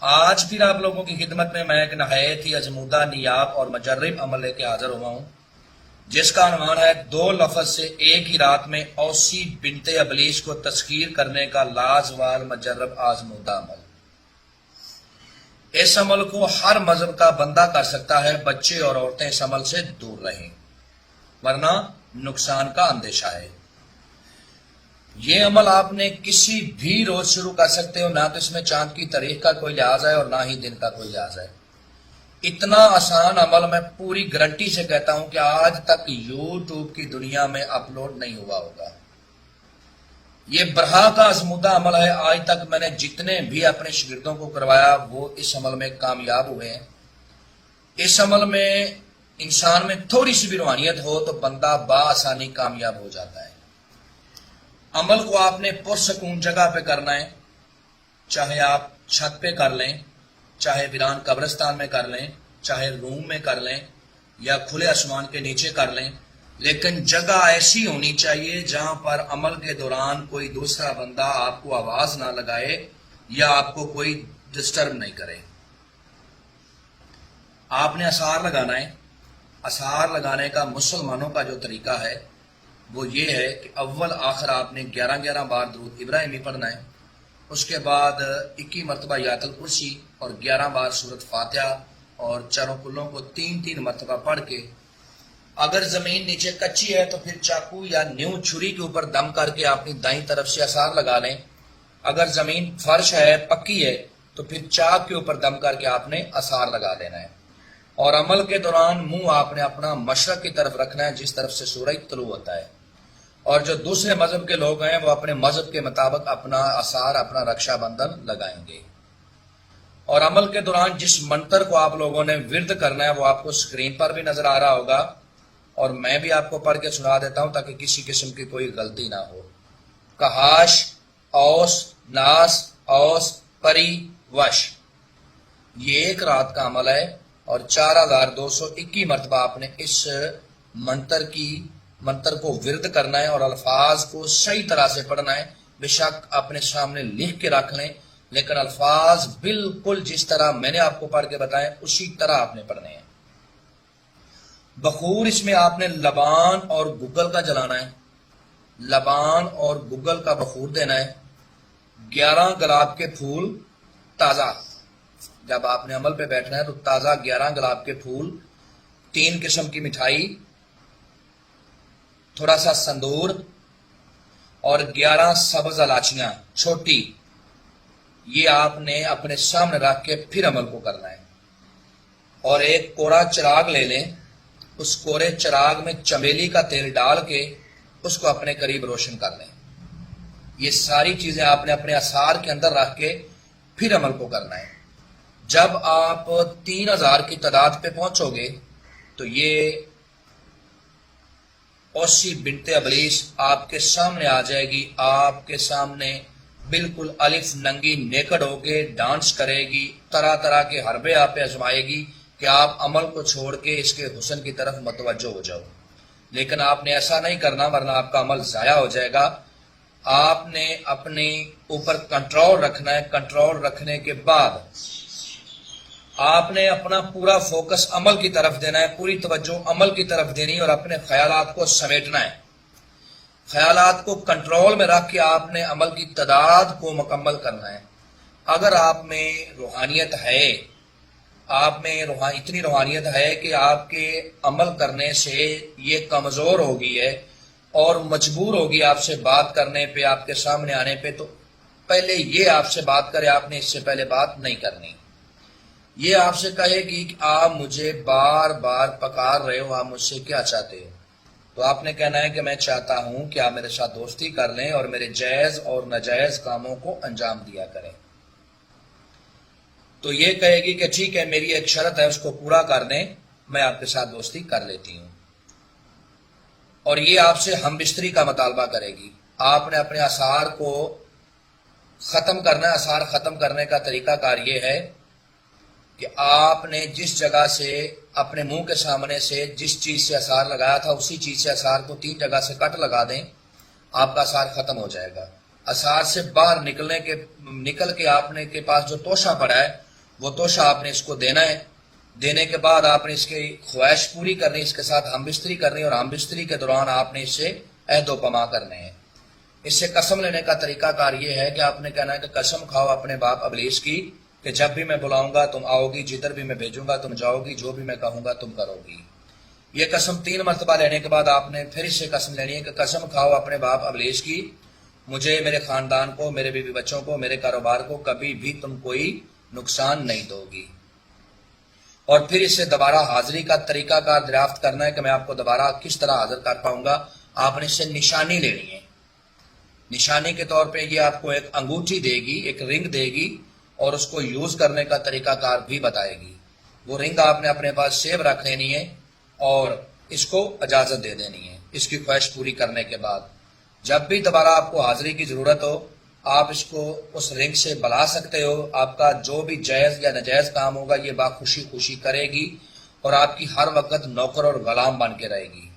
آج پھر آپ لوگوں کی خدمت میں ایک نہایت ہی اجمودہ نیاب اور مجرب عمل لے کے حاضر ہوا ہوں، جس کا عنوان ہے 2 لفظ سے ایک ہی رات میں اوسی بنت ابلیس کو تسخیر کرنے کا لازوال مجرب آزمودہ عمل۔ اس عمل کو ہر مذہب کا بندہ کر سکتا ہے، بچے اور عورتیں اس عمل سے دور رہیں ورنہ نقصان کا اندیشہ ہے۔ یہ عمل آپ نے کسی بھی روز شروع کر سکتے ہو، نہ تو اس میں چاند کی تاریخ کا کوئی لحاظ ہے اور نہ ہی دن کا کوئی لحاظ ہے۔ اتنا آسان عمل میں پوری گارنٹی سے کہتا ہوں کہ آج تک یوٹیوب کی دنیا میں اپلوڈ نہیں ہوا ہوگا۔ یہ برہا کا آزمودہ عمل ہے۔ آج تک میں نے جتنے بھی اپنے شاگردوں کو کروایا وہ اس عمل میں کامیاب ہوئے ہیں۔ اس عمل میں انسان میں تھوڑی سی بھی روحانیت ہو تو بندہ بآسانی کامیاب ہو جاتا ہے۔ عمل کو آپ نے پرسکون جگہ پہ کرنا ہے، چاہے آپ چھت پہ کر لیں، چاہے ویران قبرستان میں کر لیں، چاہے روم میں کر لیں یا کھلے آسمان کے نیچے کر لیں، لیکن جگہ ایسی ہونی چاہیے جہاں پر عمل کے دوران کوئی دوسرا بندہ آپ کو آواز نہ لگائے یا آپ کو کوئی ڈسٹرب نہیں کرے۔ آپ نے اثار لگانا ہے۔ اثار لگانے کا مسلمانوں کا جو طریقہ ہے وہ یہ ہے کہ اول آخر آپ نے 11 بار درود ابراہیمی پڑھنا ہے، اس کے بعد 21 مرتبہ آیت الکرسی اور 11 بار سورۃ فاتحہ اور چاروں کلوں کو 3 مرتبہ پڑھ کے، اگر زمین نیچے کچی ہے تو پھر چاقو یا نیو چھری کے اوپر دم کر کے اپنی دائیں طرف سے اثار لگا لیں۔ اگر زمین فرش ہے، پکی ہے، تو پھر چاک کے اوپر دم کر کے آپ نے اثار لگا دینا ہے، اور عمل کے دوران منہ آپ نے اپنا مشرق کی طرف رکھنا ہے جس طرف سے سورج طلوع ہوتا ہے، اور جو دوسرے مذہب کے لوگ ہیں وہ اپنے مذہب کے مطابق اپنا اثار، اپنا رکشا بندھن لگائیں گے۔ اور عمل کے دوران جس منتر کو آپ لوگوں نے ورد کرنا ہے وہ آپ کو سکرین پر بھی نظر آ رہا ہوگا، اور میں بھی آپ کو پڑھ کے سنا دیتا ہوں تاکہ کسی قسم کی کوئی غلطی نہ ہو۔ کہاش، اوس، ناس، اوس، پری، وش۔ یہ ایک رات کا عمل ہے اور 4221 مرتبہ آپ نے اس منتر کو ورد کرنا ہے اور الفاظ کو صحیح طرح سے پڑھنا ہے۔ بے شک اپنے سامنے لکھ کے رکھ لیں، لیکن الفاظ بالکل جس طرح میں نے آپ کو پڑھ کے بتائے اسی طرح آپ نے پڑھنے ہیں۔ بخور اس میں آپ نے لبان اور گگل کا جلانا ہے، لبان اور گگل کا بخور دینا ہے۔ 11 گلاب کے پھول تازہ، جب آپ نے عمل پہ بیٹھنا ہے تو تازہ 11 گلاب کے پھول، 3 قسم کی مٹھائی، تھوڑا سا سندور اور 11 سبز الائچیاں چھوٹی، یہ آپ نے اپنے سامنے رکھ کے پھر عمل کو کرنا ہے۔ اور ایک کوڑا چراغ لے لیں، اس کورے چراغ میں چمیلی کا تیل ڈال کے اس کو اپنے قریب روشن کر لیں۔ یہ ساری چیزیں آپ نے اپنے اثار کے اندر رکھ کے پھر عمل کو کرنا ہے۔ جب آپ 3000 کی تعداد پہ پہنچو گے تو یہ اوسی بنت ابلیس آپ کے سامنے آ جائے گی، آپ کے سامنے بالکل الف ننگی نیکڑ ہو کے ڈانس کرے گی، طرح طرح کے حربے آپ پہ آزمائے گی کہ آپ عمل کو چھوڑ کے اس کے حسن کی طرف متوجہ ہو جاؤ، لیکن آپ نے ایسا نہیں کرنا ورنہ آپ کا عمل ضائع ہو جائے گا۔ آپ نے اپنے اوپر کنٹرول رکھنا ہے۔ کنٹرول رکھنے کے بعد آپ نے اپنا پورا فوکس عمل کی طرف دینا ہے، پوری توجہ عمل کی طرف دینی اور اپنے خیالات کو سمیٹنا ہے۔ خیالات کو کنٹرول میں رکھ کے آپ نے عمل کی تعداد کو مکمل کرنا ہے۔ اگر آپ میں روحانیت ہے، آپ میں اتنی روحانیت ہے کہ آپ کے عمل کرنے سے یہ کمزور ہوگی ہے اور مجبور ہوگی آپ سے بات کرنے پہ، آپ کے سامنے آنے پہ، تو پہلے یہ آپ سے بات کرے، آپ نے اس سے پہلے بات نہیں کرنی۔ یہ آپ سے کہے گی کہ آپ مجھے بار بار پکار رہے ہو، آپ مجھ سے کیا چاہتے ہو؟ تو آپ نے کہنا ہے کہ میں چاہتا ہوں کہ آپ میرے ساتھ دوستی کر لیں اور میرے جائز اور ناجائز کاموں کو انجام دیا کریں۔ تو یہ کہے گی کہ ٹھیک ہے، میری ایک شرط ہے، اس کو پورا کر دیں، میں آپ کے ساتھ دوستی کر لیتی ہوں۔ اور یہ آپ سے ہم بستری کا مطالبہ کرے گی۔ آپ نے اپنے اثار کو ختم کرنا ہے۔ اثار ختم کرنے کا طریقہ کار یہ ہے کہ آپ نے جس جگہ سے اپنے منہ کے سامنے سے جس چیز سے اثار لگایا تھا اسی چیز سے اثار کو 3 جگہ سے کٹ لگا دیں، آپ کا اثار ختم ہو جائے گا۔ اثار سے باہر نکل کے آپ نے کے پاس جو توشہ پڑا ہے وہ توشہ آپ نے اس کو دینا ہے. دینے کے بعد آپ نے اس کی خواہش پوری کرنی، اس کے ساتھ ہم بستری کرنی، اور ہم بستری کے دوران آپ نے اس سے عہد و پما کرنے ہیں. اس سے قسم لینے کا طریقہ کار یہ ہے کہ آپ نے کہنا ہے کہ قسم کھاؤ اپنے باپ ابلیس کی کہ جب بھی میں بلاؤں گا تم آؤ گی، جدھر بھی میں بھیجوں گا تم جاؤ گی، جو بھی میں کہوں گا تم کرو گی. یہ قسم 3 مرتبہ لینے کے بعد آپ نے پھر اس سے قسم لینی ہے کہ قسم کھاؤ اپنے باپ ابلیس کی، مجھے، میرے خاندان کو، میرے بیوی بچوں کو، میرے کاروبار کو کبھی بھی تم کوئی نقصان نہیں دو گی. اور پھر اس سے دوبارہ حاضری کا طریقہ کار دریافت کرنا ہے کہ میں آپ کو دوبارہ کس طرح حاضر کر پاؤں گا. آپ نے اس سے نشانی لینی ہے. نشانی کے طور پہ یہ آپ کو ایک انگوٹھی دے گی، ایک رنگ دے گی، اور اس کو یوز کرنے کا طریقہ کار بھی بتائے گی. وہ رنگ آپ نے اپنے پاس سیو رکھ لینی ہے اور اس کو اجازت دے دینی ہے اس کی خواہش پوری کرنے کے بعد. جب بھی دوبارہ آپ کو حاضری کی ضرورت ہو آپ اس کو اس رنگ سے بلا سکتے ہو. آپ کا جو بھی جائز یا ناجائز کام ہوگا یہ باخوشی خوشی کرے گی اور آپ کی ہر وقت نوکر اور غلام بن کے رہے گی.